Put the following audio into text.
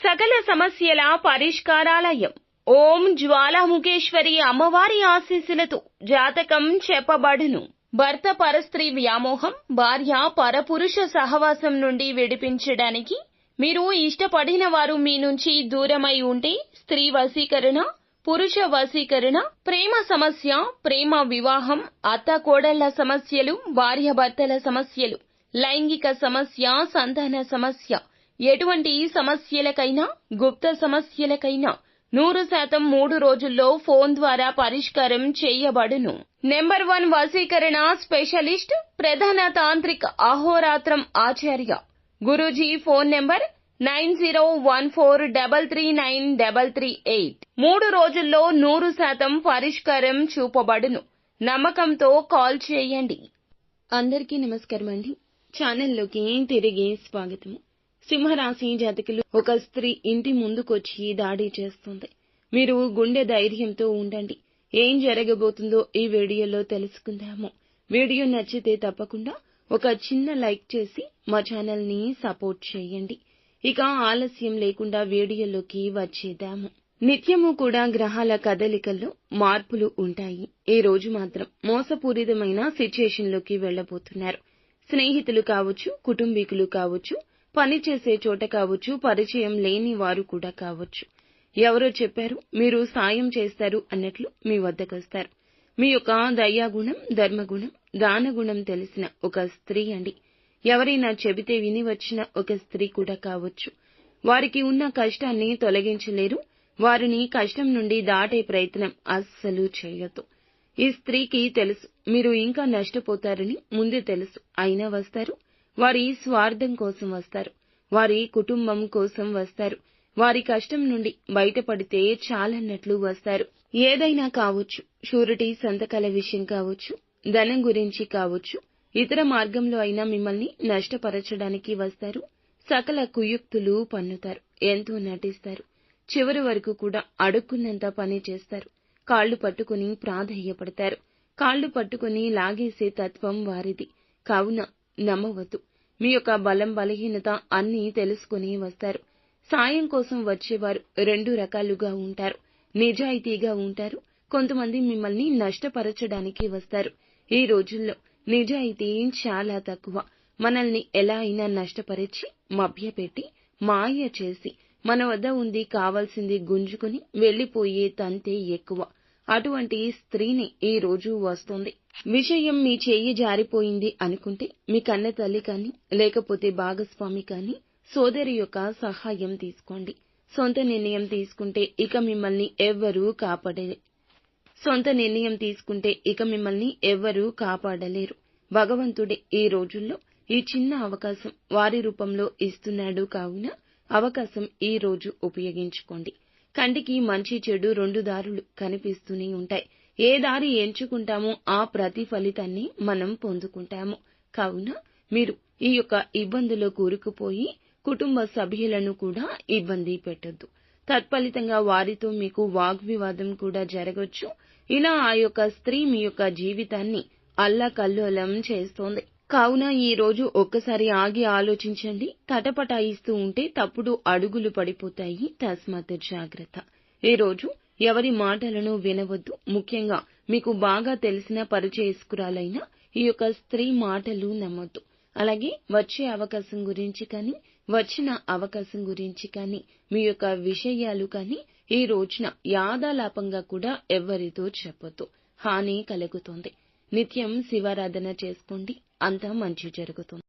సకల సమస్యల పరిష్కారాలయం. ఓం జ్వాలాముఖేశ్వరి అమ్మవారి ఆశీస్సులతో జాతకం చెప్పబడును. భర్త పరస్త్రీ వ్యామోహం, భార్య పరపురుష సహవాసం నుండి విడిపించడానికి మీరు ఇష్టపడిన వారు మీ నుంచి దూరమై ఉంటే స్త్రీ వశీకరణ, పురుష వశీకరణ, ప్రేమ సమస్య, ప్రేమ వివాహం, అత్త కోడళ్ల సమస్యలు, భార్యాభర్తల సమస్యలు, లైంగిక సమస్య, సంతాన సమస్య, ఎటువంటి సమస్యలకైనా గుప్త సమస్యలకైనా 100% 3 రోజుల్లో ఫోన్ ద్వారా పరిష్కారం చేయబడును. నెంబర్ 1 వశీకరణ స్పెషలిస్ట్, ప్రధాన తాంత్రిక అహోరాత్రం ఆచార్య గురూజీ. Phone number 9014339338. 3 రోజుల్లో 100% పరిష్కారం చూపబడును. నమ్మకంతో కాల్ చేయండి. అందరికీ నమస్కారం అండి. ఛానల్లోకి తిరిగి స్వాగతము. సింహరాశి జాతకులు, ఒక స్త్రీ ఇంటి ముందుకొచ్చి దాడి చేస్తుంది. మీరు గుండె ధైర్యంతో ఉండండి. ఏం జరగబోతుందో ఈ వీడియోలో తెలుసుకుందాము. వీడియో నచ్చితే తప్పకుండా ఒక చిన్న లైక్ చేసి మా ఛానల్ని సపోర్ట్ చేయండి. ఇక ఆలస్యం లేకుండా వీడియోలోకి వచ్చేద్దాము. నిత్యము కూడా గ్రహాల కదలికల్లో మార్పులు ఉంటాయి. ఈ రోజు మాత్రం మోసపూరితమైన సిచ్యుయేషన్లోకి వెళ్లబోతున్నారు. స్నేహితులు కావచ్చు, కుటుంబీకులు కావచ్చు, పనిచేసే చోట కావచ్చు, పరిచయం లేని వారు కూడా కావచ్చు. ఎవరో చెప్పారు, మీరు సాయం చేస్తారు అన్నట్లు మీ వద్దకొస్తారు. మీ యొక్క దయాగుణం, ధర్మగుణం, దానగుణం తెలిసిన ఒక స్త్రీ అండి. ఎవరైనా చెబితే విని వచ్చిన ఒక స్త్రీ కూడా కావచ్చు. వారికి ఉన్న కష్టాన్ని తొలగించలేరు. వారిని కష్టం నుండి దాటే ప్రయత్నం అస్సలు చేయొద్దు. ఈ స్త్రీకి తెలుసు మీరు ఇంకా నష్టపోతారని ముందే తెలుసు. అయినా వస్తారు. వారి స్వార్థం కోసం వస్తారు. వారి కుటుంబం కోసం వస్తారు. వారి కష్టం నుండి బయటపడితే చాలన్నట్లు వస్తారు. ఏదైనా కావచ్చు, షూరిటీ సంతకాల విషయం కావచ్చు, ధనం గురించి కావచ్చు, ఇతర మార్గంలో అయినా మిమ్మల్ని నష్టపరచడానికి వస్తారు. సకల కుయుక్తులు పన్నుతారు. ఎంతో నటిస్తారు. చివరి వరకు కూడా అడుక్కున్నంత పని చేస్తారు. కాళ్లు పట్టుకుని ప్రాధేయపడతారు. కాళ్లు పట్టుకుని లాగేసే తత్వం వారిది. కావున నమ్మవద్దు. మీ యొక్క బలం, బలహీనత అన్నీ తెలుసుకుని వస్తారు. సాయం కోసం వచ్చేవారు 2 రకాలుగా ఉంటారు. నిజాయితీగా ఉంటారు. కొంతమంది మిమ్మల్ని నష్టపరచడానికి వస్తారు. ఈ రోజుల్లో నిజాయితీ చాలా తక్కువ. మనల్ని ఎలా అయినా నష్టపరిచి, మభ్యపెట్టి, మాయ చేసి, మన వద్ద ఉంది కావాల్సింది గుంజుకుని వెళ్లిపోయే తంతే ఎక్కువ. అటువంటి స్త్రీని ఈ రోజు వస్తుంది. విషయం మీ చెయ్యి జారిపోయింది అనుకుంటే మీ కన్న తల్లి కానీ, లేకపోతే భాగస్వామి కానీ, సోదరి యొక్క సహాయం తీసుకోండి. సొంత నిర్ణయం తీసుకుంటే ఇక మిమ్మల్ని ఎవ్వరూ కాపాడలేరు. భగవంతుడే ఈ రోజుల్లో ఈ చిన్న అవకాశం వారి రూపంలో ఇస్తున్నాడు. కావున అవకాశం ఈ రోజు ఉపయోగించుకోండి. కంటికి మంచి చెడు 2 దారులు కనిపిస్తూనే ఉంటాయి. ఏ దారి ఎంచుకుంటామో ఆ ప్రతిఫలితాన్ని మనం పొందుకుంటాము. కావున మీరు ఈ యొక్క ఇబ్బందులో కూరుకుపోయి కుటుంబ సభ్యులను కూడా ఇబ్బంది పెట్టొద్దు. తత్ఫలితంగా వారితో మీకు వాగ్వివాదం కూడా జరగొచ్చు. ఇలా ఆ యొక్క స్త్రీ మీ యొక్క జీవితాన్ని అల్లకల్లోలం చేస్తోంది. కావున ఈ రోజు ఒక్కసారి ఆగి ఆలోచించండి. తటపటాయిస్తూ ఉంటే తప్పుడు అడుగులు పడిపోతాయి. తస్మాత్ జాగ్రత్త. ఈ రోజు ఎవరి మాటలను వినవద్దు. ముఖ్యంగా మీకు బాగా తెలిసిన పరిచయస్కురాలైన ఈ యొక్క స్త్రీ మాటలు నమ్మొద్దు. అలాగే వచ్చే అవకాశం గురించి కానీ, వచ్చిన అవకాశం గురించి కానీ, మీ యొక్క విషయాలు కానీ ఈ రోజున యాదాలాపంగా కూడా ఎవ్వరితో చెప్పొద్దు. హాని కలుగుతుంది. నిత్యం శివారాధన చేసుకోండి. అంతా మంచి జరుగుతుంది.